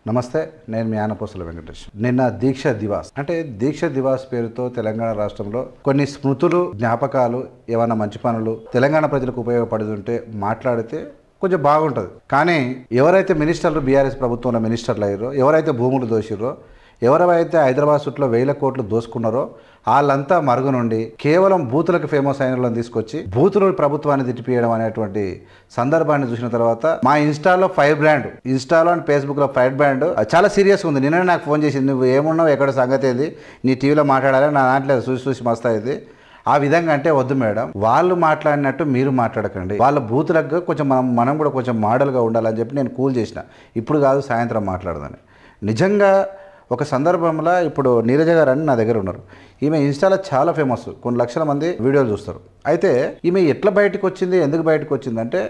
నమస్తే, నేను మీ ఆనపోసల వెంకటేష్. నిన్న దీక్ష దివాస్ అంటే దీక్ష దివాస్ పేరుతో తెలంగాణ రాష్ట్రంలో కొన్ని స్మృతులు, జ్ఞాపకాలు, ఏమైనా మంచి పనులు తెలంగాణ ప్రజలకు ఉపయోగపడుతుంటే మాట్లాడితే కొంచెం బాగుంటుంది. కానీ ఎవరైతే మినిస్టర్లు బీఆర్ఎస్ ప్రభుత్వంలో మినిస్టర్లు అయ్యారో, ఎవరైతే భూములు దోషిరో, ఎవరైతే హైదరాబాద్ చుట్టూ 1000 కోట్లు దోసుకున్నారో వాళ్ళంతా మరుగు నుండి కేవలం బూతులకు ఫేమస్ అయిన వాళ్ళని తీసుకొచ్చి బూతులు ప్రభుత్వాన్ని తిట్టిపియడం అనేటువంటి సందర్భాన్ని చూసిన తర్వాత మా ఇన్స్టాలో ఫైర్ బ్రాండ్, ఇన్స్టాలో అండ్ ఫేస్బుక్లో ఫైర్ బ్రాండ్ చాలా సీరియస్గా ఉంది. నిన్న నాకు ఫోన్ చేసింది, నువ్వు ఏమున్నావు, ఎక్కడ సంగతి ఏది, నీ టీవీలో మాట్లాడాలి, నా దాంట్లో చూసి మస్తాయిది. ఆ విధంగా అంటే వద్దు మేడం, వాళ్ళు మాట్లాడినట్టు మీరు మాట్లాడకండి. వాళ్ళ బూతులకు కొంచెం మనం కూడా కొంచెం మోడల్గా ఉండాలని చెప్పి నేను కూల్ చేసిన. ఇప్పుడు కాదు, సాయంత్రం మాట్లాడదని. నిజంగా ఒక సందర్భంలో ఇప్పుడు నీరజ గారు అని నా దగ్గర ఉన్నారు. ఈమె ఇన్స్టాలో చాలా ఫేమస్, కొన్ని లక్షల మంది వీడియోలు చూస్తారు. అయితే ఈమె ఎట్లా బయటకు వచ్చింది, ఎందుకు బయటకు వచ్చిందంటే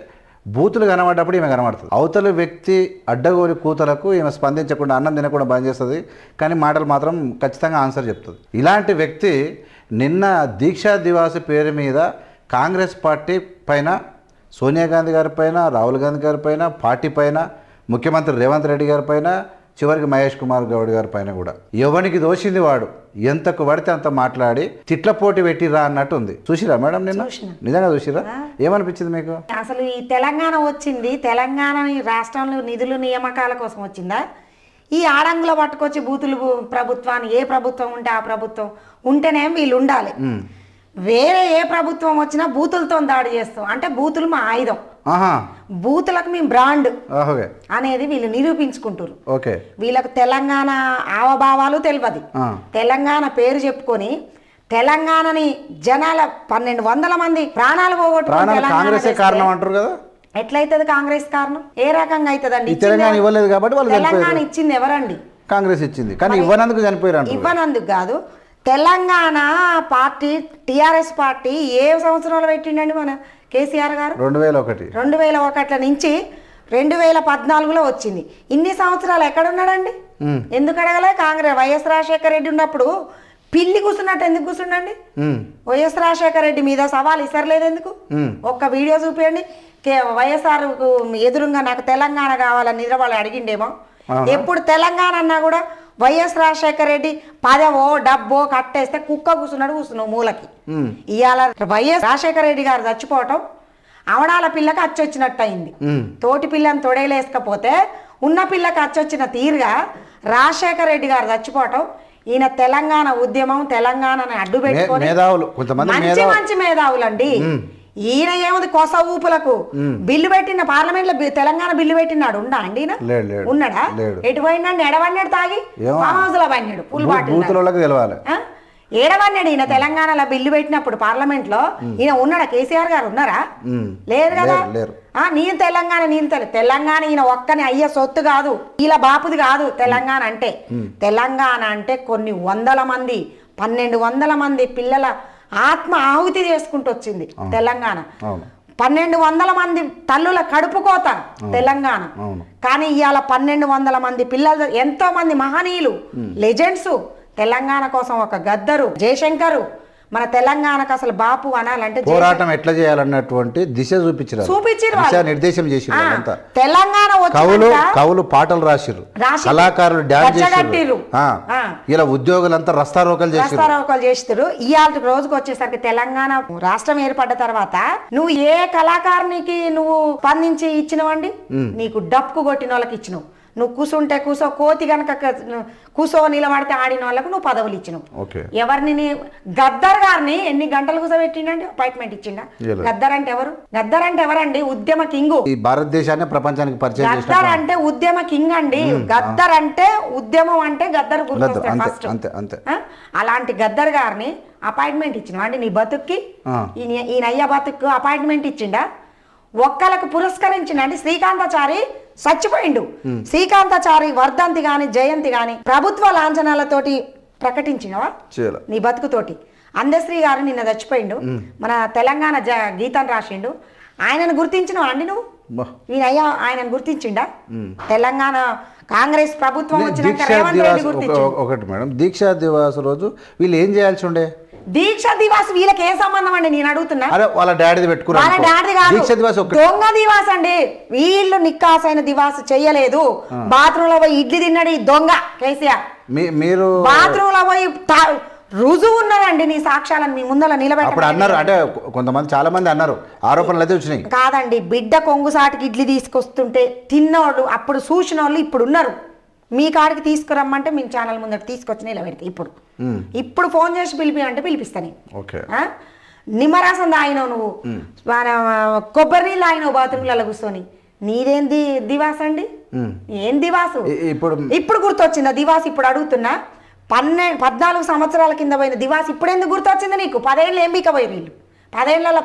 బూతులు కనబడ్డప్పుడు ఈమె కనబడుతుంది. అవతల వ్యక్తి అడ్డగోలి కూతలకు ఈమె స్పందించకుండా అన్నం తినకుండా బంద్ చేస్తుంది, కానీ మాటలు మాత్రం ఖచ్చితంగా ఆన్సర్ చెప్తుంది. ఇలాంటి వ్యక్తి నిన్న దీక్షా దివాస్ పేరు మీద కాంగ్రెస్ పార్టీ పైన, సోనియా గాంధీ గారి పైన, రాహుల్ గాంధీ గారి పైన, పార్టీ పైన, ముఖ్యమంత్రి రేవంత్ రెడ్డి గారి పైన, చివరికి మహేష్ కుమార్ గౌడ్ గారి పైన కూడా ఎవరికి దోషింది వాడు ఎంతకు పడితే అంత మాట్లాడి తిట్ల పోటీ పెట్టిరా అన్నట్టు ఉంది. చూసిరా మేడం నిన్న? నిజంగా చూసిరా? ఏమనిపించింది మీకు? అసలు ఈ తెలంగాణ వచ్చింది, తెలంగాణ రాష్ట్రంలో నిధులు నియామకాల కోసం వచ్చిందా? ఈ ఆడంగులో పట్టుకొచ్చి బూతులు ప్రభుత్వాన్ని, ఏ ప్రభుత్వం ఉంటే ఆ ప్రభుత్వం ఉంటేనే వీళ్ళు ఉండాలి. వేరే ఏ ప్రభుత్వం వచ్చినా బూతులతో దాడి చేస్తాం అంటే బూతులు మా ఆయుధం, బూతులకు మేము బ్రాండ్ అనేది వీళ్ళు నిరూపించుకుంటారు. వీళ్ళకు తెలంగాణ ఆవభావాలు తెలియదు. తెలంగాణ పేరు చెప్పుకొని తెలంగాణని జనాల 1200 మంది ప్రాణాలు పోగొట్టుకుంటారు. ఎట్లయితుంది కాంగ్రెస్ కారణం? ఏ రకంగా అవుతుందండి? తెలంగాణ ఇచ్చింది ఎవరండి? కాంగ్రెస్ ఇచ్చింది, కానీ ఇవ్వనందుకు చనిపోయారు. ఇవ్వనందుకు కాదు, తెలంగాణ పార్టీ టీఆర్ఎస్ పార్టీ ఏ సంవత్సరంలో పెట్టిండండి మన కేసీఆర్ గారు? 2001 నుంచి 2014లో వచ్చింది. ఇన్ని సంవత్సరాలు ఎక్కడున్నాడండి? ఎందుకు అడగలే? కాంగ్రెస్ వైఎస్ రాజశేఖర రెడ్డి ఉన్నప్పుడు పిల్లి కూర్చున్నట్టు ఎందుకు కూర్చుండండి? వైఎస్ రాజశేఖర రెడ్డి మీద సవాల్ ఇసరలేదు ఎందుకు? ఒక్క వీడియో చూపించండి. వైఎస్ఆర్ ఎదురుగా నాకు తెలంగాణ కావాలని నిద్రవాళ్ళు అడిగిండేమో. ఎప్పుడు తెలంగాణ అన్నా కూడా వైఎస్ రాజశేఖర రెడ్డి పదవో డబ్బో కట్టేస్తే కుక్క కూర్చున్నావు మూలకి. ఇవాళ వైఎస్ రాజశేఖర రెడ్డి గారు చచ్చిపోవటం అవడాల పిల్లకి అచ్చొచ్చినట్టు అయింది. తోటి పిల్లని తొడేలేసుకపోతే ఉన్న పిల్లకి అచ్చొచ్చిన తీరుగా రాజశేఖర రెడ్డి గారు చచ్చిపోవటం, ఈయన తెలంగాణ ఉద్యమం, తెలంగాణని అడ్డు పెట్టుకొని మంచి మంచి మేధావులండి. ఈయన ఏముంది కొస ఊపులకు బిల్లు పెట్టిన పార్లమెంట్ లో తెలంగాణ బిల్లు పెట్టినాడు ఉండా అండి? ఉన్నాడా? ఎటు పోయినాడు? ఎడవన్నాడు, తాగి ఫామ్ హౌస్ లో పడినాడు, ఫుల్ బాటిల్ ఏడవన్నాడు. ఈయన తెలంగాణలో బిల్లు పెట్టినప్పుడు పార్లమెంట్ లో ఈయన ఉన్నాడా? కేసీఆర్ గారు ఉన్నారా? లేరు కదా. నేను తెలంగాణ ఈయన ఒక్కని అయ్యే సొత్తు కాదు, ఇలా బాపుది కాదు. తెలంగాణ అంటే కొన్ని వందల మంది, 1200 మంది పిల్లల ఆత్మ ఆహుతి చేసుకుంటూ వచ్చింది తెలంగాణ. 1200 మంది తల్లుల కడుపుకోత తెలంగాణ. కానీ ఇవాళ 1200 మంది పిల్లలు, ఎంతో మంది మహనీయులు, లెజెండ్స్ తెలంగాణ కోసం. ఒక గద్దరు జయశంకరు మన తెలంగాణకు అసలు బాపు అనాలంటే పోరాటం ఎట్లా చేయాలన్నటువంటి దిశ చూపించారు, నిర్దేశం చేసిరు. తెలంగాణ కవులు పాటలు రాసిరు, కళాకారులు డాన్స్ చేసిరు, ఇలా ఉద్యోగులంతా రస్తారోకలు చేస్తారు. ఇవాళ రోజుకు వచ్చేసరికి తెలంగాణ రాష్ట్రం ఏర్పడ్డ తర్వాత నువ్వు ఏ కళాకారునికి నువ్వు స్పందించి ఇచ్చినవండి? నీకు డప్పు కొట్టిన వాళ్ళకి ఇచ్చినావు. నువ్వు కూసుంటే కూసో, కోతి కనుక కూసో నిలబడితే ఆడిన వాళ్ళకు నువ్వు పదవులు ఇచ్చినావు. ఎవరిని? గద్దర్ గారిని ఎన్ని గంటలు కూసోబెట్టిండండి? అపాయింట్మెంట్ ఇచ్చిండా? గద్దర్ అంటే ఎవరు? గద్దర్ అంటే ఎవరండి? ఉద్యమ కింగ్. భారతదేశాన్ని ప్రపంచానికి పరిచయం. గద్దర్ అంటే ఉద్యమ కింగ్ అండి. గద్దర్ అంటే ఉద్యమం అంటే గద్దర్ గుర్తొస్తాడు ఫస్ట్. అలాంటి గద్దర్ గారిని అపాయింట్మెంట్ ఇచ్చినావు అండి నీ బతుక్కి? ఈయన అయ్య బతుక్కు అపాయింట్మెంట్ ఇచ్చిండా? ఒక్కలకు పురస్కరించిండి. శ్రీకాంతాచారి చచ్చిపోయిండు. శ్రీకాంతాచారి వర్ధంతి గాని జయంతి గాని ప్రభుత్వ లాంఛనాలతోటి ప్రకటించినవా నీ బతుకుతోటి? అందశ్రీ గారు నిన్న చచ్చిపోయిండు, మన తెలంగాణ గీతం రాసిండు. ఆయనను గుర్తించినవా అండి నువ్వు? ఈయన ఆయనను గుర్తించిండా? తెలంగాణ కాంగ్రెస్ ప్రభుత్వం వచ్చినాక రేవంత్ రెడ్డి గుర్తించిండు. ఒకటి మేడం, దీక్షా దివాస్ రోజు వీళ్ళు ఏం చేయాల్సి ఉండే? దీక్ష దివాస్ వీళ్ళకి ఏ సంబంధం అండి నేను అడుగుతున్నా. అరే వాళ్ళ డాడీది పెట్టుకున్నారు, వాళ్ళ డాడీ కాదు, దీక్ష దివాస్ దొంగ దివాస్ అండి. వీళ్ళు నిక్కాసైన దివాస్ చెయ్యలేదు. బాత్రూమ్ లో పోయి ఇడ్లీ తిన్నాడు ఈ దొంగ కేసీఆర్. మీరు బాత్రూమ్ లో పోయి రుజువు ఉన్నదండి, నీ సాక్ష్యాలను మీ ముందర అప్పుడు అన్నారు. అంటే కొంతమంది చాలా మంది అన్నారు, ఆరోపణలు అయితే వచ్చినాయి. కాదండి, బిడ్డ కొంగుసాటికి ఇడ్లీ తీసుకొస్తుంటే తిన్నోళ్ళు అప్పుడు చూసిన వాళ్ళు ఇప్పుడు ఉన్నారు. మీ కాడికి తీసుకురమ్మంటే మీ ఛానల్ ముందర తీసుకొచ్చి నిలబెడతా. ఇప్పుడు ఫోన్ చేసి పిలిపిమంటే పిలిపిస్తాను. నిమ్మరసం తాగినావు నువ్వు, కొబ్బరి నీళ్ళు తాగినావు బాత్రూమ్లలో కూర్చొని. నీదేంది దివాస్ అండి? ఏం దివాసు? ఇప్పుడు గుర్తొచ్చిందా దివాస్? ఇప్పుడు అడుగుతున్నా. 14 సంవత్సరాల కింద పోయిన దివాస్ ఇప్పుడు ఎందుకు గుర్తొచ్చింది నీకు? 10 ఏళ్ళు ఏం బీకపోయి వీళ్ళు 10 ఏళ్ళలో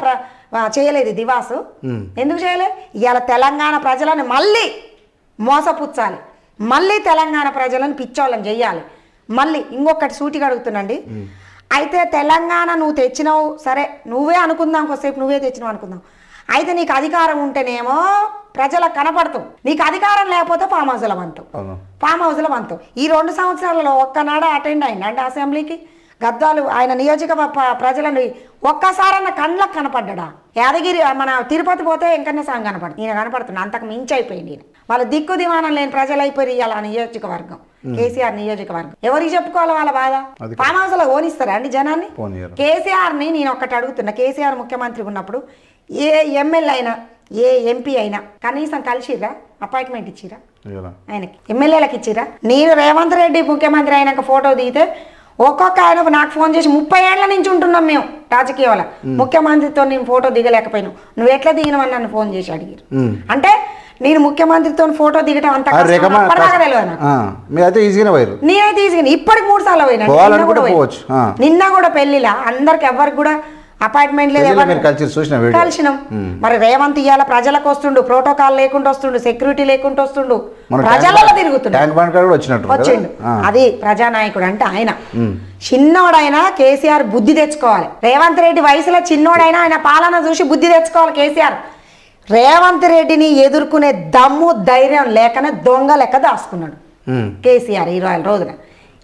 చేయలేదు దివాసు. ఎందుకు చేయలేదు? ఇవాళ తెలంగాణ ప్రజలను మళ్ళీ మోసపుచ్చాలి, మళ్ళీ తెలంగాణ ప్రజలను పిచ్చోళ్ళని చెయ్యాలి. మళ్ళీ ఇంకొకటి సూటిగా అడుగుతున్నాండి. అయితే తెలంగాణ నువ్వు తెచ్చినావు, సరే నువ్వే అనుకుందాం, కొద్దిసేపు నువ్వే తెచ్చినావు అనుకుందాం. అయితే నీకు అధికారం ఉంటేనేమో ప్రజలకు కనపడతావు, నీకు అధికారం లేకపోతే ఫామ్ హౌస్లో వంతావు. ఈ 2 సంవత్సరాలలో ఒక్కనాడు అటెండ్ అయింది అంటే అసెంబ్లీకి గద్వాలు ఆయన నియోజక ప్రజలను ఒక్కసారన్న కళ్ళకు కనపడ్డా. యాదగిరి మన తిరుపతి పోతే వెంకన్న స్వామి కనపడుతుంది, ఈయన కనపడుతున్నా. అంతకు మించి అయిపోయింది ఈయన. వాళ్ళ దిక్కు దివానం లేని ప్రజలు అయిపోయి ఇవాళ నియోజకవర్గం, కేసీఆర్ నియోజకవర్గం. ఎవరికి చెప్పుకోవాలి వాళ్ళ బాధ? ఫామ్ హౌస్ లో ఓనిస్తారా అండి జనాన్ని? కేసీఆర్ ని నేను ఒక్కటి అడుగుతున్నా, కేసీఆర్ ముఖ్యమంత్రి ఉన్నప్పుడు ఏ ఎమ్మెల్యే అయినా ఏ ఎంపీ అయినా కనీసం కలిసిరా, అపాయింట్మెంట్ ఇచ్చిరా ఆయనకి? ఎమ్మెల్యేలకు ఇచ్చిరా? నేను రేవంత్ రెడ్డి ముఖ్యమంత్రి అయినాక ఫోటో దిగితే ఒక్కొక్క ఆయన నాకు ఫోన్ చేసి 30 ఏళ్ల నుంచి ఉంటున్నాం మేము రాజకీయాల, ముఖ్యమంత్రితో నేను ఫోటో దిగలేకపోయినావు, నువ్వు ఎట్లా దిగినవని నన్ను ఫోన్ చేసి అడిగారు. అంటే నేను ముఖ్యమంత్రితో ఫోటో దిగటం అంత తెలియదు. నేనైతే ఈజీగా ఇప్పటికి 3 సార్లు పోయినా. నిన్న కూడా పెళ్లిలా అందరికి ఎవరికి కూడా అపాయింట్మెంట్ లేదు, కలిసినాం. మరి రేవంత్ ఇవాళ ప్రజలకు వస్తుండు, ప్రోటోకాల్ లేకుండా వస్తుండు, సెక్యూరిటీ లేకుండా వస్తుండు, ప్రజలలో తిరుగుతుండు. అది ప్రజానాయకుడు అంటే ఆయన. చిన్నోడైనా కేసీఆర్ బుద్ధి తెచ్చుకోవాలి. రేవంత్ రెడ్డి వయసులో చిన్నోడైనా ఆయన పాలన చూసి బుద్ధి తెచ్చుకోవాలి కేసీఆర్. రేవంత్ రెడ్డిని ఎదుర్కొనే దమ్ము ధైర్యం లేకనే దొంగ లెక్క దాచుకున్నాడు కేసీఆర్ 20 రోజున.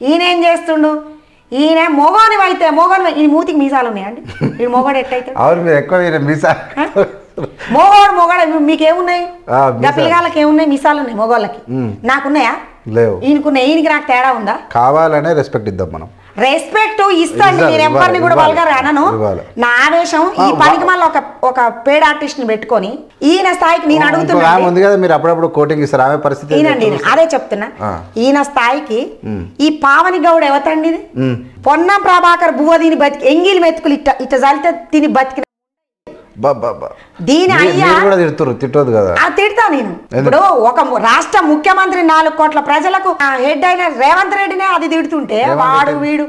ఈయన ఏం చేస్తుండు? ఈయన మొగోని అయితే ఈ మూతికి మీసాలు ఉన్నాయండి. ఈ మొగోడు ఎట్టయితే మొగోడు మీకేమున్నాయి? పిల్లగాళ్ళకి ఏమున్నాయి? మీసాలు ఉన్నాయి మొగోళ్ళకి, నాకున్నాయా? ఈయనకున్నాయి. ఈయనకి నాకు తేడా ఉందా? కావాలనే రెస్పెక్ట్ ఇద్దాం మనం. రెస్పెక్ట్ ఇస్తాను, నేను ఎవరిని కూడా వల్గర్ అనను. నా ఆవేశం ఈ పనికి మళ్ళీ ఒక పేడ్ ఆర్టిస్ట్ ని పెట్టుకొని ఈయన స్థాయికి నేను అడుగుతున్నా. అదే చెప్తున్నా, ఈయన స్థాయికి ఈ పావని గౌడ్ ఎవతండి? పొన్నం ప్రభాకర్ బువ్వ దీని బతికి ఎంగిలి మెతుకులు ఇట్ట జలితే తిని బతికిన దీని అయ్యా తిడతా నేను. ఇప్పుడు ఒక రాష్ట్ర ముఖ్యమంత్రి 4 కోట్ల ప్రజలకు హెడ్ అయిన రేవంత్ రెడ్డినే అది తిడుతుంటే వాడు వీడు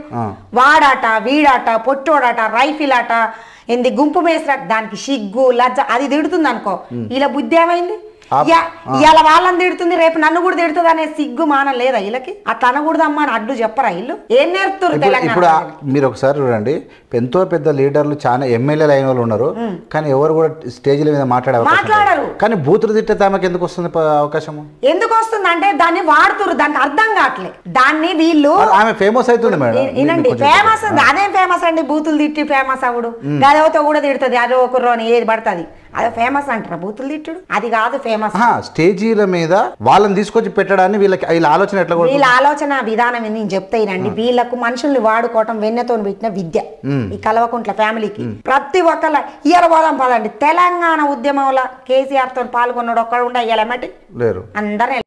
వాడాట వీడాట పొట్టోడాట రైఫిల్ ఆట ఏంది గుంపు మేసరాట, దానికి సిగ్గు లజ్జ అది తిడుతుంది అనుకో. ఇలా బుద్ధి ఏమైంది? ఇలా వాళ్ళని తిడుతుంది, రేపు నన్ను కూడా తిడుతుంది అనే సిగ్గు మానం లేదా వీళ్ళకి? అట్లా అనకూడదు అమ్మా అని అడ్డు చెప్పరా వీళ్ళు? ఏం నేర్పుతారు తెలంగాణ? ఇప్పుడు మీరు ఒకసారి చూడండి, ఎంతో పెద్ద లీడర్లు చాలా ఎమ్మెల్యేలు అయిన వాళ్ళు ఉన్నారు, కానీ ఎవరు కూడా స్టేజ్ల మీద మాట్లాడారు. కానీ బూతులు తిట్టే తమకు ఎందుకు వస్తుంది అవకాశం? ఎందుకు వస్తుంది అంటే దాన్ని వాడుతురు, దానికి అర్థం కావట్లేదు. దాన్ని వీళ్ళు ఆమె ఫేమస్ అవుతుంది మేడం. ఫేమస్ అదేం ఫేమస్ అండి? బూతులు తిట్టి ఫేమస్ అవుడు, గదవతో కూడా తిడుతుంది, అదో ఒకరు అని ఏది పడుతుంది అదే ఫేమస్ అంటారా? బూతులు తిట్టుడు అది కాదు ఫేమస్. స్టేజీల మీద వాళ్ళని తీసుకొచ్చి పెట్టడాన్ని వీళ్ళకి వీళ్ళ ఆలోచన ఎట్లా? వీళ్ళ ఆలోచన విధానం నేను చెప్తానండి. వీళ్ళకు మనుషుల్ని వాడుకోవటం వెన్నెతో పెట్టిన విద్య. ఈ కల్వకుంట్ల ఫ్యామిలీకి ప్రతి ఒక్కళ్ళ ఇయ్యాల పోదాం పదండి. తెలంగాణ ఉద్యమంలో కేసీఆర్ తో పాల్గొన్నాడు ఒక్కడు ఉండే ఇయ్యాలమ్మటి లేరు, అందరూ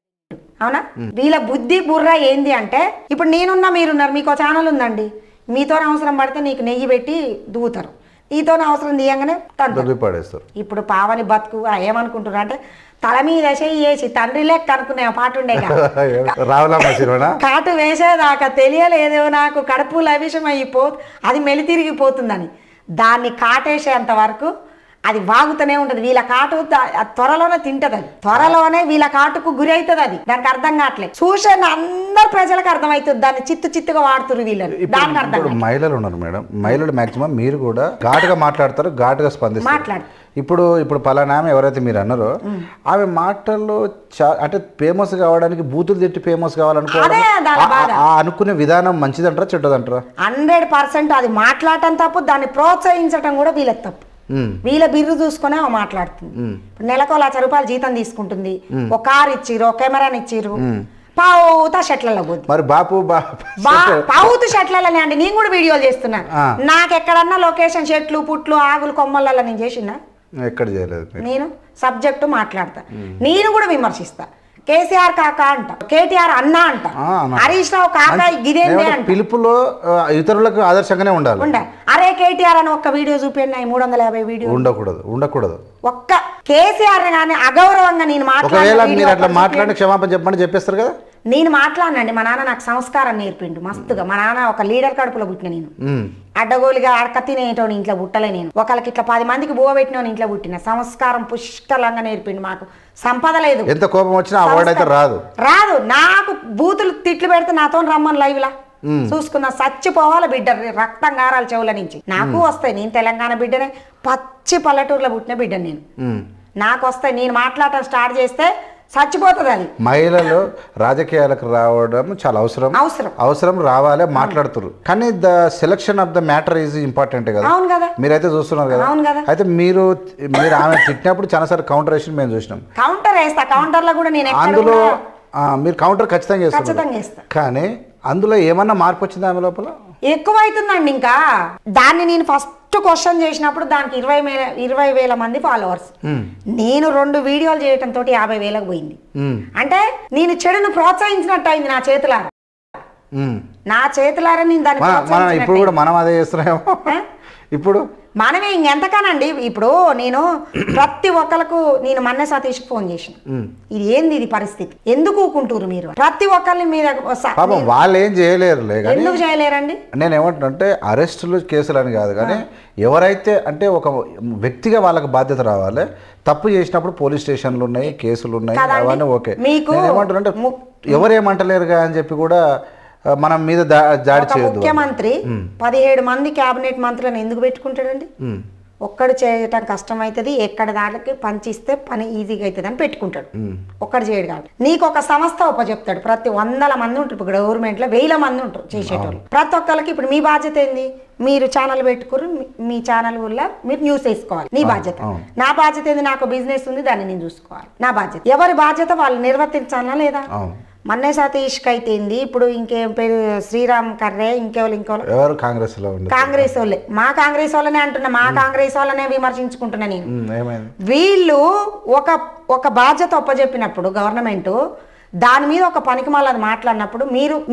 అవునా? వీళ్ళ బుద్ధి బుర్ర ఏంది అంటే, ఇప్పుడు నేనున్నా మీరున్నారు, మీకు ఛానల్ ఉందండి, మీతో అవసరం పడితే నీకు నెయ్యి పెట్టి దూతారు, నీతో అవసరం తీయంగానే పడేస్తారు. ఇప్పుడు పావని బతుకు ఏమనుకుంటున్నారు అంటే తల మీద వేసి తండ్రి లెక్క అనుకునే పాట ఉండే కాటు వేసేదాకా తెలియలేదో నాకు కడుపు లవిషం అది మెలితిరిగిపోతుందని. దాన్ని కాటేసేంత వరకు అది వాగుతూనే ఉంటుంది. వీళ్ళ కాటు త్వరలోనే తింటది, అది త్వరలోనే వీళ్ళ కాటుకు గురి అవుతుంది. అది దానికి అర్థం కావట్లేదు. చూసే అందరు ప్రజలకు అర్థమవుతుంది, దాన్ని చిత్తుగా వాడుతున్నారు వీళ్ళని. దానికి అర్థం మహిళలు ఉన్నారు మేడం, మహిళలు మాక్సిమం మీరు కూడా ఘాటుగా మాట్లాడతారు, ఘాటుగా స్పందిస్తారు. ఇప్పుడు పలానా ఆమె ఎవరైతే మీరు అన్నారో ఆమె మాటల్లో అంటే ఫేమస్ కావడానికి బూతులు తిట్టి ఫేమస్ కావాలనుకోవడం అనుకునే విధానం మంచిదంటారా చెడ్డదంటారా? 100% అది మాట్లాడటం తప్పు, దాన్ని ప్రోత్సహించడం కూడా వీళ్ళకి తప్పు. వీళ్ళ బిర్రు చూసుకునే మాట్లాడుతుంది. నెలకు ₹1,00,000 జీతం తీసుకుంటుంది, ఒక కార్ ఇచ్చిర్రు, ఒక కెమెరాని ఇచ్చిర్రు, పావుతా షట్లలో పోతుంది. మరి పావుతూ షట్లలోనే అండి నేను కూడా వీడియోలు చేస్తున్నాను. నాకు ఎక్కడన్నా లొకేషన్ చెట్లు పుట్లు ఆగులు కొమ్మలలో నేను చేసినా? ఎక్కడ చేయలేదు. నేను సబ్జెక్టు మాట్లాడతా, నేను కూడా విమర్శిస్తా. కేసీఆర్ కాక అంట, కేటీఆర్ అన్న అంట, హరీష్ రావు కాక గిదేందే అంట. పిలుపులో ఇతరులకు ఆదర్శంగానే ఉండాలి. అరే కేటీఆర్ అని ఒక్క వీడియో చూపిండి, 350 వీడియో ఉండకూడదు. ఒక్క కేసీఆర్ గానీ అగౌరవంగా నేను మాట్లాడి క్షమాపణ చెప్పమని చెప్పేస్తారు కదా. నేను మాట్లాడినండి, మా నాన్న నాకు సంస్కారం నేర్పిండు మస్తుగా. మా నాన్న ఒక లీడర్ కడుపులో పుట్టిన నేను, అడ్డగోలుగా అడక తినేటోని ఇంట్లో పుట్టలే నేను. ఒకళ్ళకి ఇట్లా 10 మందికి బువ పెట్టిన ఇంట్లో పుట్టిన. సంస్కారం పుష్కలంగా నేర్పిండు. మాకు సంపద లేదు, ఎంత కోపం వచ్చినా అయితే రాదు. నాకు బూతులు తిట్లు పెడితే నాతో రమ్మని లైవ్ లా చూసుకున్నా, చచ్చిపోవాలి బిడ్డ, రక్తం గారాలు చెవుల నుంచి. నాకు వస్తాయి, నేను తెలంగాణ బిడ్డనే, పచ్చి పల్లెటూరులో పుట్టిన బిడ్డ నేను. నాకు వస్తాయి, నేను మాట్లాడటం స్టార్ట్ చేస్తే చచ్చిపోతుంది అది. మహిళలు రాజకీయాలకు రావడం చాలా అవసరం రావాలి, మాట్లాడుతున్నారు. కానీ the selection of the matter is important కదా. అవును కదా, మీరైతే చూస్తున్నారు కదా. అయితే మీరు ఆమె తిట్టినప్పుడు చాలాసార్లు కౌంటర్ వేసి మేము చూసినాం. కౌంటర్ వేస్తా, కౌంటర్ లో కూడా నేను అందులో మీరు కౌంటర్ ఖచ్చితంగా చేస్తారు. కానీ అందులో ఏమన్నా మార్పు వచ్చింది ఆమె లోపల? ఎక్కువ అవుతుందండి. ఇంకా దాన్ని నేను ఫస్ట్ క్వశ్చన్ చేసినప్పుడు దానికి 20,000 మంది ఫాలోవర్స్. నేను 2 వీడియోలు చేయటంతో 50,000కు పోయింది. అంటే నేను చెడును ప్రోత్సహించినట్టు అయింది నా చేతులారా. నేను దాన్ని ఇప్పుడు కూడా మనం అదే చేస్తున్నామో. ఇప్పుడు మనమే ఇంకెంతకానండి. ఇప్పుడు నేను ప్రతి ఒక్కరికి నేను మన్నే సతీష్కి ఫోన్ చేసిన, ఇది ఏంది ఇది పరిస్థితి, ఎందుకు ఊకుంటారు మీరు? ప్రతి ఒక్కరిని మీద వాళ్ళు ఏం చేయలేరు. ఎందుకు చేయలేరండి? నేను ఏమంటున్నా, అరెస్టులు కేసులు అని కాదు, కానీ ఎవరైతే అంటే ఒక వ్యక్తిగా వాళ్ళకి బాధ్యత రావాలి. తప్పు చేసినప్పుడు పోలీస్ స్టేషన్లు ఉన్నాయి, కేసులు ఉన్నాయి, అవన్నీ ఓకే. ఏమంటున్నా, ఎవరేమంటలేరుగా అని చెప్పి కూడా మనం మీద జాడి చేయొద్దు. ముఖ్యమంత్రి 17 మంది కేబినెట్ మంత్రులను ఎందుకు పెట్టుకుంటాడండి? ఒక్కడు చేయటం కష్టం అవుతుంది, ఎక్కడ దానికి పంచిస్తే పని ఈజీగా అవుతుంది అని పెట్టుకుంటాడు. ఒక్కడు చేయడు కాబట్టి నీకు ఒక సంస్థ చెప్తాడు. ప్రతి 100 మంది ఉంటారు, ఇప్పుడు గవర్నమెంట్ లో 1000 మంది ఉంటారు చేసేటోళ్ళు. ప్రతి ఒక్కరికి ఇప్పుడు మీ బాధ్యత ఏంది? మీరు ఛానల్ పెట్టుకుని మీ ఛానల్ వల్ల మీరు న్యూస్ వేసుకోవాలి, నీ బాధ్యత. నా బాధ్యత ఏంది? నాకు బిజినెస్ ఉంది, దాన్ని నేను చూసుకోవాలి, నా బాధ్యత. ఎవరి బాధ్యత వాళ్ళు నిర్వర్తించాలా లేదా? మన్నే సతీష్కి అయితే ఇప్పుడు ఇంకేం పేరు, శ్రీరామ్ కర్రే, ఇంకెవరు కాంగ్రెస్ వాళ్ళే. మా కాంగ్రెస్ వాళ్ళనే అంటున్నా, మా కాంగ్రెస్ వాళ్ళనే విమర్శించుకుంటున్నా నేను. వీళ్ళు ఒక బాధ్యత ఒప్పజెప్పినప్పుడు గవర్నమెంట్ దాని మీద ఒక పనికి మళ్ళీ మాట్లాడినప్పుడు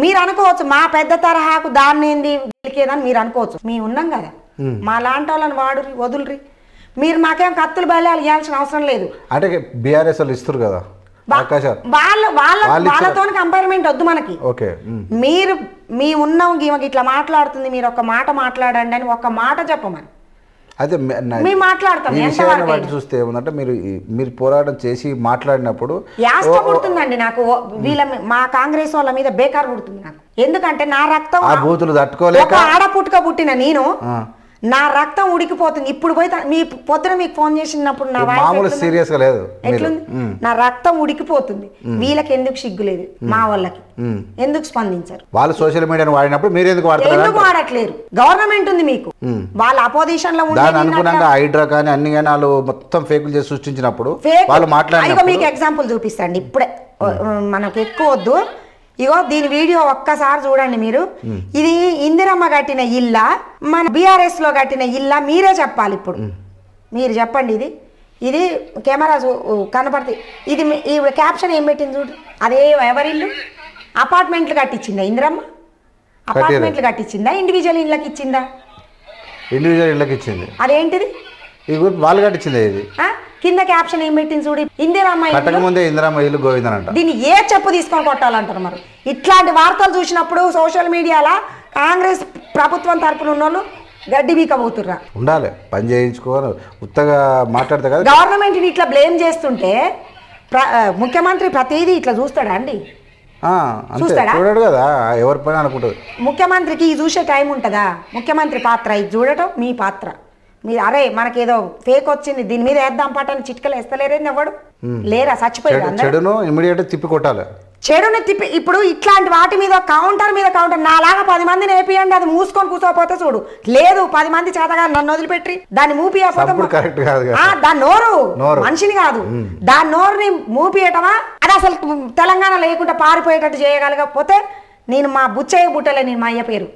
మీరు అనుకోవచ్చు, మా పెద్ద తరహాకు దాన్ని ఏంది వీళ్ళకేదని మీరు అనుకోవచ్చు. మేము ఉన్నాం కదా, మా లాంటి వాళ్ళని వదులురి. మీరు మాకేం కత్తులు బయలు ఇవ్వాల్సిన అవసరం లేదు. అంటే బీఆర్ఎస్ వాళ్ళు ఇస్తారు కదా, వాళ్ళతో కంపేర్మెంట్ వద్దు మనకి. మీరు మీ ఉన్నాం గీమకి ఇట్లా మాట్లాడుతుంది, మీరు ఒక మాట మాట్లాడండి అని ఒక మాట చెప్పమని అయితే మేము మాట్లాడతాం. చూస్తే ఏముందంటే మీరు పోరాటం చేసి మాట్లాడినప్పుడు యాస్త పుడుతుందండి నాకు. మా కాంగ్రెస్ వాళ్ళ మీద బేకార్ పుడుతుంది నాకు. ఎందుకంటే నా రక్తం ఆడ పుట్టుక పుట్టిన నేను, నా రక్తం ఉడికిపోతుంది. ఇప్పుడు పోయి మీ పొద్దున మీకు ఫోన్ చేసినప్పుడు నా ఎట్లుంది? నా రక్తం ఉడికిపోతుంది. వీళ్ళకి ఎందుకు సిగ్గు లేదు? మా వాళ్ళకి ఎందుకు స్పందించారు? వాళ్ళు సోషల్ మీడియాను వాడినప్పుడు మీరు ఎందుకు వాడట్లేరు? గవర్నమెంట్ ఉంది మీకు, వాళ్ళ అపోజిషన్ లో హైడ్రా కానీ అన్ని కానీ వాళ్ళు మొత్తం ఫేకులు చేసి సృష్టించినప్పుడు వాళ్ళు మాట్లాడారు. మీకు ఎగ్జాంపుల్ చూపిస్తాండి ఇప్పుడే, మనకు ఎక్కువ వద్దు. ఇగో దీని వీడియో ఒక్కసారి చూడండి మీరు. ఇది ఇందిరమ్మ కట్టిన ఇల్లా, మన బీఆర్ఎస్ లో కట్టిన ఇల్లా? మీరే చెప్పాలి. ఇప్పుడు మీరు చెప్పండి. ఇది కెమెరా కనపడుతుంది. ఇది ఈ క్యాప్షన్ ఏం పెట్టింది చూడు. అదే ఎవరిల్లు? అపార్ట్మెంట్లు కట్టించిందా ఇందిరమ్మ? అపార్ట్మెంట్లు కట్టించిందా? ఇండివిజువల్ ఇళ్ళకి ఇచ్చిందా? ఇండివిజువల్ ఇళ్ళకి ఇచ్చింది. అదేంటిది? వాళ్ళు కట్టించింది. ఇది కింద క్యాప్షన్ ఏం పెట్టింది చూడు, ఇందిరమ్మ ఇల్లు గోవిందనంట. దీన్ని ఏ చెప్పు తీసుకొని కొట్టాలంటారు మరి? ఇట్లాంటి వార్తలు చూసినప్పుడు సోషల్ మీడియాలో కాంగ్రెస్ ప్రభుత్వం తరపున ఉన్న వాళ్ళు గడ్డి బీకబోతుర్రా. ఉండాలి, పని చేయించుకోవాలి, ఉత్తగా మాట్లాడతా కదా. గవర్నమెంట్ని ఇట్లా బ్లేమ్ చేస్తుంటే ముఖ్యమంత్రి ప్రతిదీ ఇట్లా చూస్తాడా అండి? చూస్తాడు కదా, ఎవరి పని అనుకుంటుంది. ముఖ్యమంత్రికి ఇది చూసే టైం ఉంటుందా? ముఖ్యమంత్రి పాత్ర ఇది చూడటం మీ పాత్ర. మీరు అరే మనకేదో ఫేక్ వచ్చింది దీని మీద వేద్దాం పట్టని చిట్కలు వేస్తలేరేంది ఎవడు లేరా చచ్చిపోయారు చెడును ఇమీడియట్ తిప్పి కొట్టాలి చెడుని తిప్పి ఇప్పుడు ఇట్లాంటి వాటి మీద కౌంటర్ నాలాగా 10 మందిని వేపియండి అది మూసుకొని కూర్చోపోతే చూడు లేదు 10 మంది చేతగా నన్ను వదిలిపెట్టి దాన్ని మూపియకపోతే దాని నోరు మనిషిని కాదు దాని నోరుని మూపియటమా అది అసలు తెలంగాణ లేకుండా పారిపోయేటట్టు చేయగలకపోతే నేను మా బుచ్చయ్య బుట్టలే నేను మా అయ్య పేరు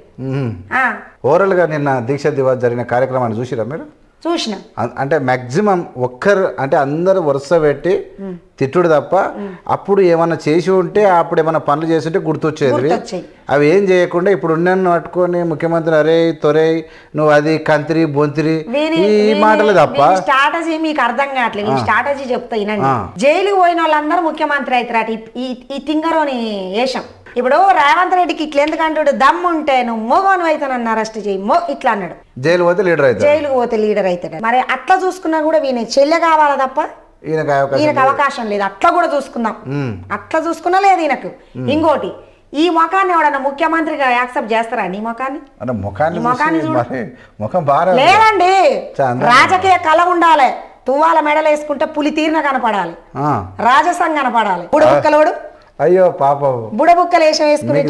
ఓవరాల్ గా నిన్న దీక్ష దివాస్ జరిగిన కార్యక్రమాన్ని చూసిరా మీరు చూసిన అంటే మాక్సిమం ఒక్కరు అంటే అందరు వరుస పెట్టి తిట్టుడు తప్ప అప్పుడు ఏమన్నా చేసి ఉంటే అప్పుడు ఏమన్నా పనులు చేసి ఉంటే గుర్తొచ్చేది అవి ఏం చేయకుండా ఇప్పుడు ఉన్నన్ను పట్టుకొని ముఖ్యమంత్రి అరే తొరే నువ్వు అది కంత్రి బొంతిరి ఈ మాటలు తప్ప స్ట్రాటజీ మీకు అర్థం కావట్లేదు ఈ స్ట్రాటజీ చెప్తా వినండి జైలుకి పోయిన వాళ్ళందరూ ముఖ్యమంత్రి అవుతారట ఈ తింగరోని వేషం ఇప్పుడు రేవంత్ రెడ్డికి ఇట్లా ఎందుకంటాడు దమ్ము ఉంటే నువ్వు మోగోను అవుతానన్న అరెస్ట్ చేయి ఇట్లా అన్నాడు జైలు పోతే లీడర్ అవుతాడు మరి అట్లా చూసుకున్నా కూడా వీని చెల్లె కావాలా తప్ప ఈయనకు అవకాశం లేదు అట్లా కూడా చూసుకుందాం అట్లా చూసుకున్నా లేదు ఈయనకు ఇంకోటి ఈ ముఖాన్ని ఎవడన్నా ముఖ్యమంత్రిగా యాక్సెప్ట్ చేస్తారా నీ ముఖాన్ని లేదండి రాజకీయ కళ ఉండాలి తువ్వాల మెడలు వేసుకుంటే పులి తీరిన కనపడాలి రాజసం కనపడాలి బుడబుక్కలోడు అయ్యో పాపం బుడబుక్కలు వేషం వేసుకుని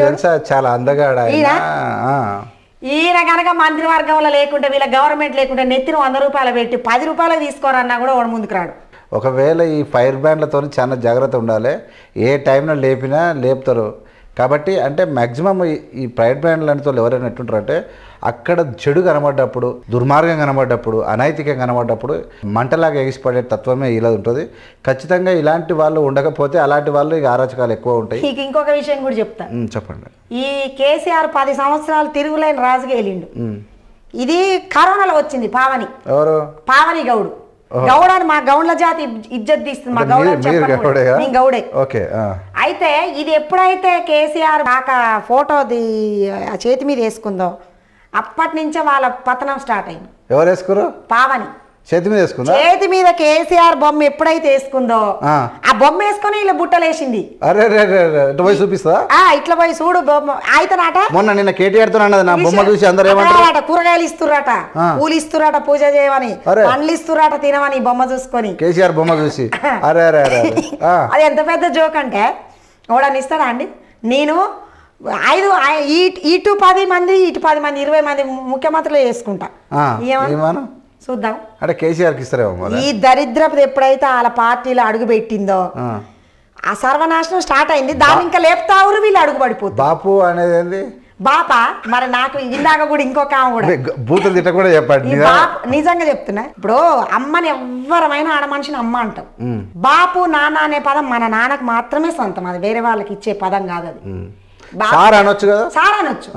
చాలా అందగాడు ఈయన కనుక మంత్రివర్గంలో లేకుంటే వీళ్ళ గవర్నమెంట్ లేకుంటే నెత్తిన 100 రూపాయలు పెట్టి 10 రూపాయలు తీసుకోరన్నా కూడా వాడు ముందుకు రాడు ఒకవేళ ఈ ఫైర్ బ్యాండ్లతో చాలా జాగ్రత్త ఉండాలి ఏ టైంలో లేపినా లేపుతారు కాబట్టి అంటే మ్యాక్సిమం ఈ ప్రైవేట్ బ్యాండ్లతో ఎవరైనా ఎట్టుంటారు అంటే అక్కడ చెడు కనబడ్డప్పుడు దుర్మార్గం కనబడ్డప్పుడు అనైతికం కనబడ్డప్పుడు మంటలాగా ఎగిసిపడే తత్వమే ఇలా ఉంటుంది ఖచ్చితంగా ఇలాంటి వాళ్ళు ఉండకపోతే అలాంటి వాళ్ళు ఇక ఆరాచకాలు ఎక్కువ ఉంటాయి ఇంకొక విషయం కూడా చెప్తా చెప్పండి ఈ కేసీఆర్ 10 సంవత్సరాలు తిరుగులేని రాజుగా వెళ్ళిండు ఇది కరోనాలో వచ్చింది పావని గౌడు గౌడని మా గౌండ్ల జాతి ఇజ్జత్ తీస్తుంది మా గౌడే అయితే ఇది ఎప్పుడైతే కేసీఆర్ కాక ఫోటోది చేతి మీద వేసుకుందో అప్పటి నుంచే వాళ్ళ పతనం స్టార్ట్ అయింది ఎవరు వేసుకురు పావని చేతి మీద కేసీఆర్ బొమ్మ ఎప్పుడైతే వేసుకుందో ఆ బొమ్మ వేసుకొని ఇలా బుట్టలు వేసింది చూపిస్తా ఇట్లా పోయి చూడు బొమ్మ అయితేనాట మొన్న నిన్న కేటీఆర్ తో బొమ్మ చూసి అందరూ ఏమంటారు కూరగాయలు ఇస్తుర్రట పూలు ఇస్తుర్రట పూజ చేయమని పండ్లు ఇస్తుర్రట తినమని బొమ్మ చూసుకొని కేసీఆర్ బొమ్మ చూసి అది ఎంత పెద్ద జోక్ అంటే ఎవడని ఇస్తాడా అండి నేను ఇటు 10 మంది ఇటు 10 మంది 20 మంది ముఖ్యమంత్రులు వేసుకుంటా చూద్దాం అంటే కేసీఆర్కి ఇస్తారేమో ఈ దరిద్రపు ఎప్పుడైతే వాళ్ళ పార్టీలో అడుగు పెట్టిందో ఆ సర్వనాశనం స్టార్ట్ అయింది దాన్ని ఇంకా లేపుతావురు వీళ్ళు అడుగు పడిపోతారు బాపు అనేది ఏంది బాపా మరి నాకు ఇందాక కూడా ఇంకొక ఆమె కూడా బూతులు తిట్ట కూడా చెప్పండి నిజంగా చెప్తున్నా ఇప్పుడు అమ్మని ఎవరమైనా ఆడ మనిషిని అమ్మ అంటాం బాపు నాన్న అనే పదం మన నాన్నకు మాత్రమే సొంతం అది వేరే వాళ్ళకి ఇచ్చే పదం కాదు అది సార్ అనొచ్చు కదా సార్ అనొచ్చు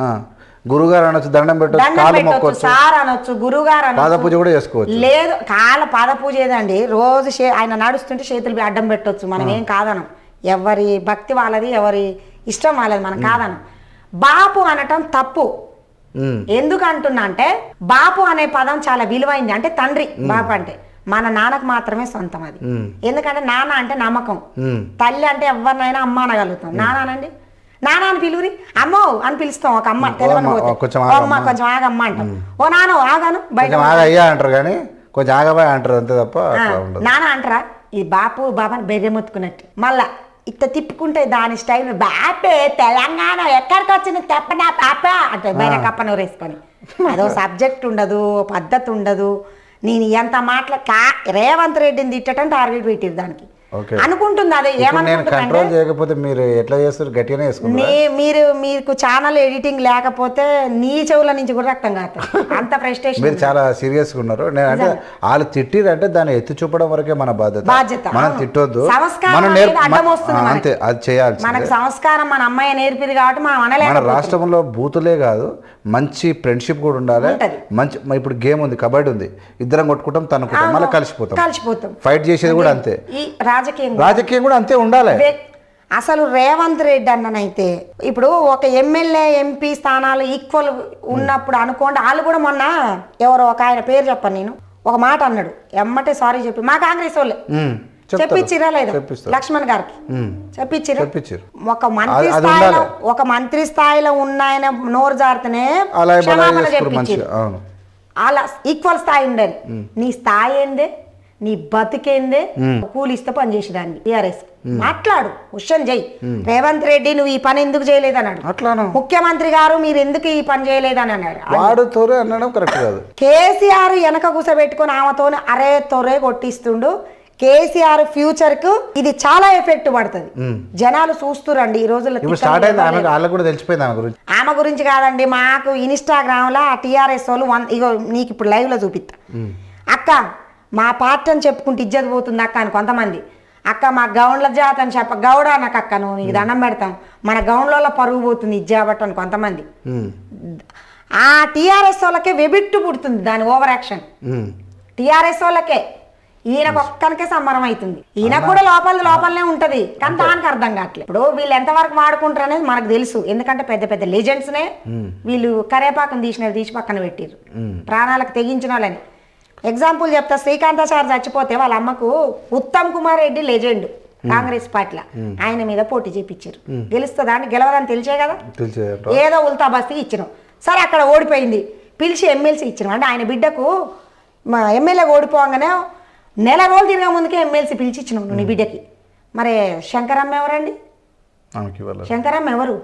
గురుగారు అనొచ్చు దండం పెట్టొచ్చు సార్ అనొచ్చు గురుగారు పాద పూజ కూడా చేసుకోవచ్చు లేదు కాళ్ళ పాద పూజ ఏదండి రోజు ఆయన నడుస్తుంటే చేతులు అడ్డం పెట్టొచ్చు మనం ఏం కాదనం ఎవరి భక్తి వాళ్ళది ఎవరి ఇష్టం వాళ్ళది మనం కాదనం బాపు అనటం తప్పు ఎందుకు అంటున్నా అంటే బాపు అనే పదం చాలా విలువైంది అంటే తండ్రి బాపు అంటే మన నాన్నకు మాత్రమే సొంతం అది ఎందుకంటే నాన్న అంటే నమ్మకం తల్లి అంటే ఎవరినైనా అమ్మ అనగలుగుతాం నానండి నాన్న అని పిలువురి అమ్మో అని పిలుస్తాం ఒక అమ్మ తెలియని అమ్మ కొంచెం ఆగమ్మ అంటాం ఓ నాన్న ఆగాను బయట అంటారు కానీ కొంచెం ఆగబా అంటారు అంతే తప్ప నాన్న అంటారా ఈ బాపు బాబాని బెర్రెమొత్తుకున్నట్టు మళ్ళా ఇట్లా తిప్పుకుంటే దాని స్టైల్ బాపే తెలంగాణ ఎక్కడికి వచ్చింది తెప్పనా పాప అంటే బయట కప్పను వేసుకొని అదో సబ్జెక్ట్ ఉండదు పద్ధతి ఉండదు నేను ఎంత రేవంత్ రెడ్డిని తిట్టడం టార్గెట్ పెట్టిరు దానికి అనుకుంటుంది అదే కంట్రోల్ చేయకపోతే మీరు ఎట్లా చేస్తారు గట్టిగానే చేసుకుంటారు మీకు ఛానల్ ఎడిటింగ్ లేకపోతే నీ చెవుల నుంచి కూడా రక్తం కాదు అంత ఫ్రస్ట్రేషన్ మీరు చాలా సీరియస్ గా ఉన్నారు అంటే వాళ్ళు తిట్టిరంటే దాన్ని ఎత్తి చూపడం వరకే మన బాధ్యత మనం తిట్టొద్దు అంతే అది చేయాలి మనకు సంస్కారం మన అమ్మాయి నేర్పిది కాబట్టి మనం అనలేము మన రాష్ట్రంలో బూతులే కాదు మంచి ఫ్రెండ్షిప్ కూడా ఉండాలి మంచి ఇప్పుడు గేమ్ ఉంది కబడ్డీ ఉంది ఇద్దరం కొట్టుకుంటాం తనుకుంటాం మళ్ళీ కలిసిపోతాం ఫైట్ చేసేది కూడా అంతే రాజకీయం కూడా అంతే ఉండాలి అసలు రేవంత్ రెడ్డి అన్ననైతే ఇప్పుడు ఒక ఎమ్మెల్యే ఎంపీ స్థానాలు ఈక్వల్ ఉన్నప్పుడు అనుకోండి వాళ్ళు కూడా మొన్న ఎవరో ఒక ఆయన పేరు చెప్పను నేను ఒక మాట అన్నాడు ఎమ్మటే సారీ చెప్పి మా కాంగ్రెస్ వాళ్ళే చెప్పించిరా లేదా లక్ష్మణ్ గారికి చెప్పించిరా ఒక మంత్రి స్థాయిలో ఉన్న ఆయన నోరు జారితేనే క్షమాపణ చెప్పించారు అలా ఈక్వల్ స్థాయి ఉండాలి. నీ స్థాయి ఏందే, నీ బతికేందే, కూలిస్తే పని చేసేదాన్ని. టీఆర్ఎస్ మాట్లాడు, క్వశ్చన్ చెయ్యి. రేవంత్ రెడ్డి నువ్వు ఈ పని ఎందుకు చేయలేదన్నాడు. అట్లాను ముఖ్యమంత్రి గారు మీరు ఎందుకు ఈ పని చేయలేదని అన్నాడు. వాడు తోరే అనడం కరెక్ట్ కాదు. కేసీఆర్ వెనక కూసబెట్టుకుని ఆమెతో అరే తొరే కొట్టిస్తుండు. కేసీఆర్ ఫ్యూచర్ కు ఇది చాలా ఎఫెక్ట్ పడుతుంది. జనాలు చూస్తురండి ఈ రోజుల్లో. ఆమె గురించి కాదండి, మాకు ఇన్స్టాగ్రామ్ లో టీఆర్ఎస్ వాళ్ళు ఇగో నీకు ఇప్పుడు లైవ్ లో చూపిస్తా. అక్క మా పార్టీ అని చెప్పుకుంటే ఇజ్జత్ పోతుంది అక్క అని కొంతమంది. అక్క మా గౌండ్ల జాత అని చెప్ప గౌడ నాకు అక్క నువ్వు నీకు దండం పెడతాం, మన గౌండ్లలో పరుగు పోతుంది ఇజ్జాబట్ అని కొంతమంది. ఆ టీఆర్ఎస్ వాళ్ళకే వెబిట్టు పుడుతుంది దాని ఓవర్ యాక్షన్. టీఆర్ఎస్ వాళ్ళకే ఈయనకు ఒక్కనికే సంబరం అవుతుంది. ఈయనకు కూడా లోపలనే ఉంటది, కానీ దానికి అర్థం కావట్లేదు. ఇప్పుడు వీళ్ళు ఎంతవరకు వాడుకుంటారు అనేది మనకు తెలుసు. ఎందుకంటే పెద్ద పెద్ద లెజెండ్స్నే వీళ్ళు కరేపాకం తీసి పక్కన పెట్టిర్రు, ప్రాణాలకు తెగించిన వాళ్ళని. ఎగ్జాంపుల్ చెప్తా, శ్రీకాంతాచారి చచ్చిపోతే వాళ్ళ అమ్మకు ఉత్తమ్ కుమార్ రెడ్డి లెజెండ్ కాంగ్రెస్ పార్టీలో, ఆయన మీద పోటీ చేపించారు. గెలుస్తుందా అని గెలవదని తెలిసే కదా, ఏదో ఉల్తా బస్తీ ఇచ్చినాం. సరే అక్కడ ఓడిపోయింది, పిలిచి ఎమ్మెల్సీ ఇచ్చినాం. అంటే ఆయన బిడ్డకు మా ఎమ్మెల్యే ఓడిపోగానే నెల రోజులు తిరిగే ముందుకే ఎమ్మెల్సీ పిలిచి ఇచ్చినాం నీ బిడ్డకి. మరి శంకరమ్మ ఎవరండి? శంకరమ్మ ఎవరు?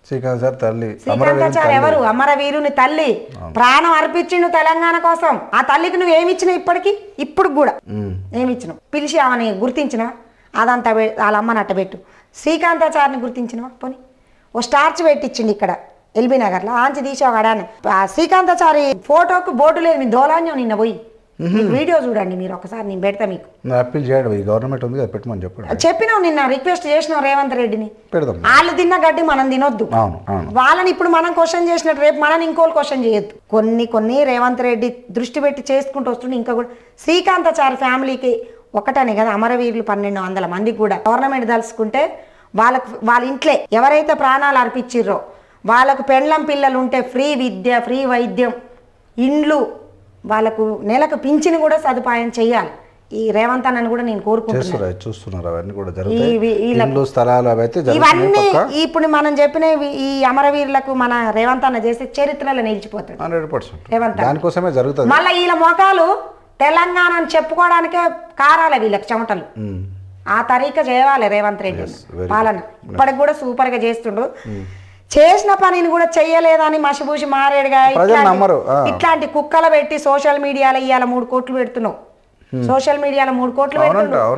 శ్రీకాంతాచారి ఎవరు? అమరవీరుని తల్లి, ప్రాణం అర్పించిండు తెలంగాణ కోసం. ఆ తల్లికి నువ్వు ఏమిచ్చినావు? ఇప్పుడు కూడా ఏమిచ్చినావు? పిలిచి ఆమెని గుర్తించినవా? అదంతా వాళ్ళ అమ్మని అట్టబెట్టు. శ్రీకాంతాచారిని గుర్తించినవా? పోనీ ఓ స్టార్చ్ పెట్టించిండు ఇక్కడ ఎల్బీ నగర్లో, ఆంచి తీసి ఒక అడాన్ని. శ్రీకాంతాచారి ఫోటోకు బోర్డు లేదు, మీ దోలాన్యం నిన్న పోయి వీడియో చూడండి మీరు ఒకసారి, నేను పెడతా మీకు. అప్పీల్ చేయడం గవర్నమెంట్ ఉంది కదా, పెట్టమని చెప్పండి. చెప్పినావు నిన్న, రిక్వెస్ట్ చేసినావు రేవంత్ రెడ్డిని. వాళ్ళు తిన్న గడ్డి మనం తినొద్దు. వాళ్ళని ఇప్పుడు మనం క్వశ్చన్ చేసినట్టు రేపు మనం ఇంకోళ్ళు క్వశ్చన్ చేయొద్దు. కొన్ని రేవంత్ రెడ్డి దృష్టి పెట్టి చేసుకుంటూ వస్తుండే. ఇంకా కూడా శ్రీకాంతాచారి ఫ్యామిలీకి ఒకటనే కదా, అమరవీరులు 1200 మందికి కూడా గవర్నమెంట్ తలుసుకుంటే వాళ్ళ ఇంట్లో ఎవరైతే ప్రాణాలు అర్పించిర్రో వాళ్ళకు పెండ్లం పిల్లలు ఉంటే ఫ్రీ విద్య, ఫ్రీ వైద్యం, ఇండ్లు, వాళ్ళకు నెలకు పింఛను కూడా సదుపాయం చేయాలి. ఈ రేవంత్ అన్నని కూడా నేను కోరుకుంటున్నాను. ఇవన్నీ ఇప్పుడు మనం చెప్పిన ఈ అమరవీరులకు మన రేవంత్ అన్న చేసే చరిత్రలో నిలిచిపోతాడు. రేవంత్ మళ్ళీ వీళ్ళ మొఖాలు తెలంగాణ చెప్పుకోవడానికే కారాలి వీళ్ళకి చెమటలు. ఆ తరీక చేయాలి రేవంత్ రెడ్డి పాలన. ఇప్పటికి కూడా సూపర్ గా చేస్తుండ్రు. చేసిన పనిని కూడా చెయ్యలేదని మసిబూసి మారేడుగా ఇట్లాంటి కుక్కలు పెట్టి సోషల్ మీడియాలో ఇవాళ 3 కోట్లు పెడుతున్నావు. సోషల్ మీడియాలో 3 కోట్లు పెడుతున్నావు,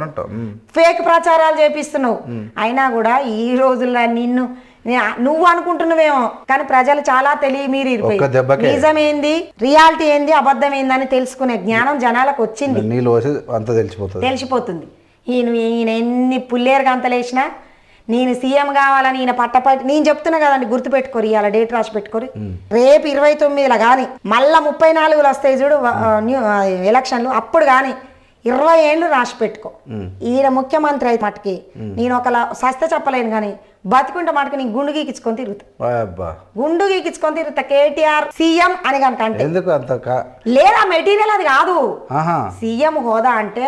ఫేక్ ప్రచారాలు చేపిస్తున్నావు. అయినా కూడా ఈ రోజుల్లో నువ్వు అనుకుంటున్నావేమో, కానీ ప్రజలు చాలా తెలియమీరిపోయి నిజమేంది, రియాలిటీ ఏంది, అబద్ధం ఏంది అని తెలుసుకునే జ్ఞానం జనాలకు వచ్చింది, తెలిసిపోతుంది. ఈయన ఎన్ని పుల్లేరు గంతలేసినా నేను సీఎం కావాలని ఈయన పట్టపట్టి నేను చెప్తున్నా కదండి, గుర్తుపెట్టుకోరు, ఇవాళ డేట్ రాసి పెట్టుకోరు. రేపు 29లో కానీ మళ్ళా 34లో వస్తాయి చూడు ఎలక్షన్లు, అప్పుడు కానీ 20 ఏళ్ళు రాసి పెట్టుకో. ఈయన ముఖ్యమంత్రి అయితే మటుకి నేను ఒకలా సస్త చెప్పలేను, కానీ బతికుంటే మటుకు నేను గుండు గీకించుకొని తిరుగుతా. కేటీఆర్ సీఎం అని కనుక అంటే లేదా మెటీరియల్ అది కాదు, సీఎం హోదా అంటే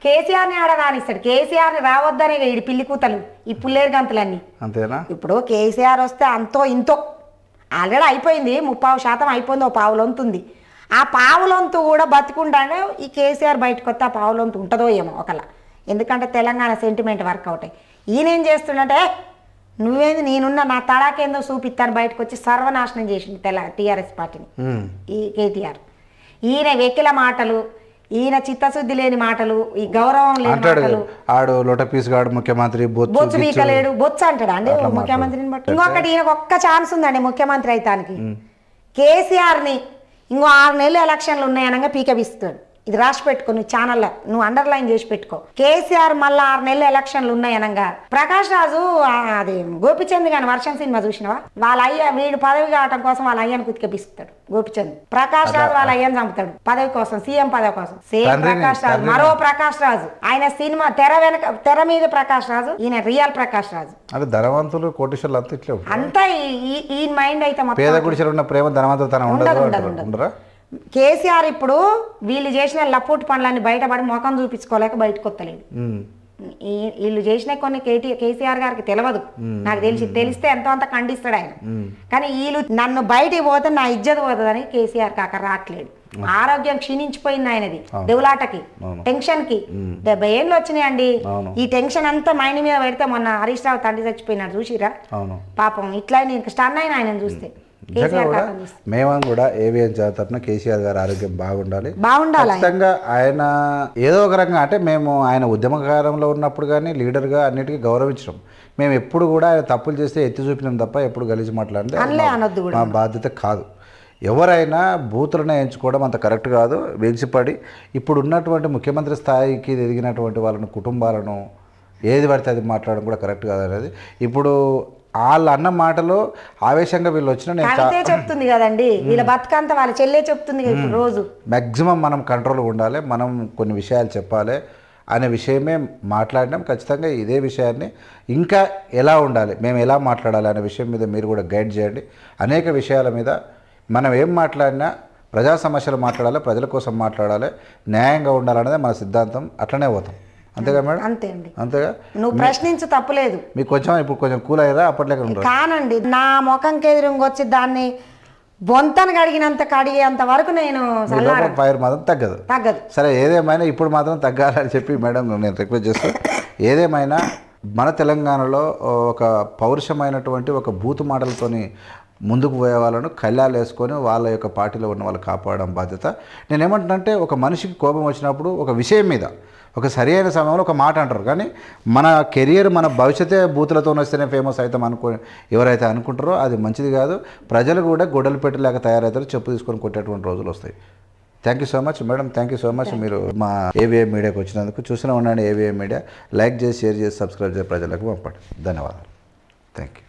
కేసీఆర్ని ఆడ రానిస్తాడు. కేసీఆర్ని రావద్దనే ఈ పిల్లి కూతలు, ఈ పుల్లేరు గంతులన్నీ. అంతేనా? ఇప్పుడు కేసీఆర్ వస్తే అంతో ఇంతో ఆల్రెడీ అయిపోయింది, 30% అయిపోయింది, ఓ పావులొంతుంది. ఆ పావులొంతు కూడా బతికుండానే ఈ కేసీఆర్ బయటకు వస్తే ఆ పావులొంతు ఉంటుందో ఏమో ఒకలా. ఎందుకంటే తెలంగాణ సెంటిమెంట్ వర్కౌట్ అయ్యి ఈయనేం చేస్తుండే, నువ్వేంది నేనున్న నా తడాకేందో చూపిస్తాను బయటకు వచ్చి సర్వనాశనం చేసింది టీఆర్ఎస్ పార్టీని ఈ కేటీఆర్. ఈయన వెకిల మాటలు, ఈయన చిత్తశుద్ధి లేని మాటలు, ఈ గౌరవం లేని మాటలు. ఆడు లోట పీస్ గాడు ముఖ్యమంత్రి బొచ్చు బీకలేడు, బొచ్చు అంటాడు అండి ముఖ్యమంత్రిని బట్టి. ఇంకొకటి ఈయనకు ఒక్క ఛాన్స్ ఉందండి ముఖ్యమంత్రి అయితానికి. కేసీఆర్ని ఇంకో 6 నెలలు ఎలక్షన్లు ఉన్నాయనగా పీకబిస్తాడు. ఇది రాసి పెట్టుకో, నువ్వు ఛానల్లో నువ్వు అండర్లైన్ చేసి పెట్టుకో. కేసీఆర్ మళ్ళీ 6 నెలలు ఎలక్షన్లు ఉన్నాయనగా ప్రకాష్ రాజు అది గోపిచంద్ గాని వర్షం సినిమా చూసినవా, వాళ్ళ అయ్య వీడు పదవి కావటం కోసం వాళ్ళ అయ్యను కుతికపిస్తాడు గోపిచంద్. ప్రకాష్ రాజు వాళ్ళ అయ్యను చంపుతాడు పదవి కోసం, సీఎం పదవి కోసం. సేమ్ ప్రకాష్ రాజు, మరో ప్రకాష్ రాజు. ఆయన సినిమా తెర మీద ప్రకాష్ రాజు, ఈయన రియల్ ప్రకాష్ రాజు. ధనవంతులు కోటీశ్వర్లు అంతా ఈ మైండ్ అయితే ఉండదు. కేసీఆర్ ఇప్పుడు వీళ్ళు చేసిన లపోటు పనులన్నీ బయటపడి ముఖం చూపించుకోలేక బయటకు వస్తలేడు. వీళ్ళు చేసిన కొన్ని కేసీఆర్ గారికి తెలియదు, నాకు తెలిస్తే ఎంతో అంత ఖండిస్తాడు ఆయన. కానీ వీళ్ళు నన్ను బయటికి పోతే నా ఇజ్జత్ పోతుందని కేసీఆర్ కాక రావట్లేడు. ఆరోగ్యం క్షీణించిపోయింది ఆయనది దేవులాటకి, టెన్షన్ కి. 70 ఏళ్ళు వచ్చినాయండి. ఈ టెన్షన్ అంతా మైండ్ మీద పెడితే మొన్న హరీష్ రావు తండ్రి చచ్చిపోయినాడు చూసిరా పాపం. ఇట్లా నేను స్టన్ అయిన ఆయన చూస్తే. మేము కూడా ఏవిఎన్ తరఫున కేసీఆర్ గారి ఆరోగ్యం బాగుండాలి. ఖచ్చితంగా ఆయన ఏదో ఒక రకంగా అంటే మేము ఆయన ఉద్యమకారంలో ఉన్నప్పుడు కానీ లీడర్గా అన్నిటికీ గౌరవించడం. మేము ఎప్పుడు కూడా ఆయన తప్పులు చేస్తే ఎత్తి చూపినాం తప్ప ఎప్పుడు గలీజి మాట్లాడితే మా బాధ్యత కాదు. ఎవరైనా బూతులను ఎంచుకోవడం అంత కరెక్ట్ కాదు. వెలిసిపడి ఇప్పుడు ఉన్నటువంటి ముఖ్యమంత్రి స్థాయికి ఎదిగినటువంటి వాళ్ళను కుటుంబాలను ఏది పడితే అది మాట్లాడడం కూడా కరెక్ట్ కాదు అనేది. ఇప్పుడు వాళ్ళు అన్న మాటలో ఆవేశంగా వీళ్ళు వచ్చిన చెప్తుంది కదండి, వీళ్ళ బతుకంతా వాళ్ళ చెల్లె చెప్తుంది రోజు. మ్యాక్సిమం మనం కంట్రోల్గా ఉండాలి, మనం కొన్ని విషయాలు చెప్పాలి అనే విషయమే మాట్లాడినాం. ఖచ్చితంగా ఇదే విషయాన్ని ఇంకా ఎలా ఉండాలి, మేము ఎలా మాట్లాడాలి అనే విషయం మీద మీరు కూడా గైడ్ చేయండి. అనేక విషయాల మీద మనం ఏం మాట్లాడినా ప్రజా సమస్యలు మాట్లాడాలి, ప్రజల కోసం మాట్లాడాలి, న్యాయంగా ఉండాలనేది మన సిద్ధాంతం. అట్లనే పోతాం. అంతేగా మేడం? అంతే అండి. అంతేగా. నువ్వు ప్రశ్నించు తప్పులేదు. మీకు కొంచెం ఇప్పుడు కొంచెం కూల్ అయ్యారా? అప్పట్లేక కానండి, నా ముఖంకి ఎదురుగా వచ్చి దాన్ని బొంతను కడిగినంత కడిగేంత వరకు నేను ఫైర్ మాత్రం తగ్గదు. సరే, ఏదేమైనా ఇప్పుడు మాత్రం తగ్గాలని చెప్పి మేడం నేను రిక్వెస్ట్ చేస్తాను. ఏదేమైనా మన తెలంగాణలో ఒక పౌరుషమైనటువంటి ఒక బూతు మాటలతోని ముందుకు పోయే వాళ్ళను కళ్ళాలు వేసుకొని వాళ్ళ యొక్క పార్టీలో ఉన్న వాళ్ళు కాపాడడం బాధ్యత. నేనేమంటున్నానంటే ఒక మనిషికి కోపం వచ్చినప్పుడు ఒక విషయం మీద ఒక సరి అయిన సమయంలో ఒక మాట అంటారు, కానీ మన కెరియర్ మన భవిష్యత్తే బూతులతో వస్తేనే ఫేమస్ అవుతాం ఎవరైతే అనుకుంటారో అది మంచిది కాదు. ప్రజలు కూడా గొడ్డలు పెట్టలేక తయారవుతారు, చెప్పు తీసుకొని కొట్టేటువంటి రోజులు వస్తాయి. Thank you so much madam, thank you so much. మీరు మా ఏవిఎం మీడియాకి వచ్చినందుకు. చూస్తూనే ఉండండి ఏవిఎం మీడియా. లైక్ చేసి, షేర్ చేసి, సబ్స్క్రైబ్ చేసి ప్రజలకు పంపండి. ధన్యవాదాలు. Thank you.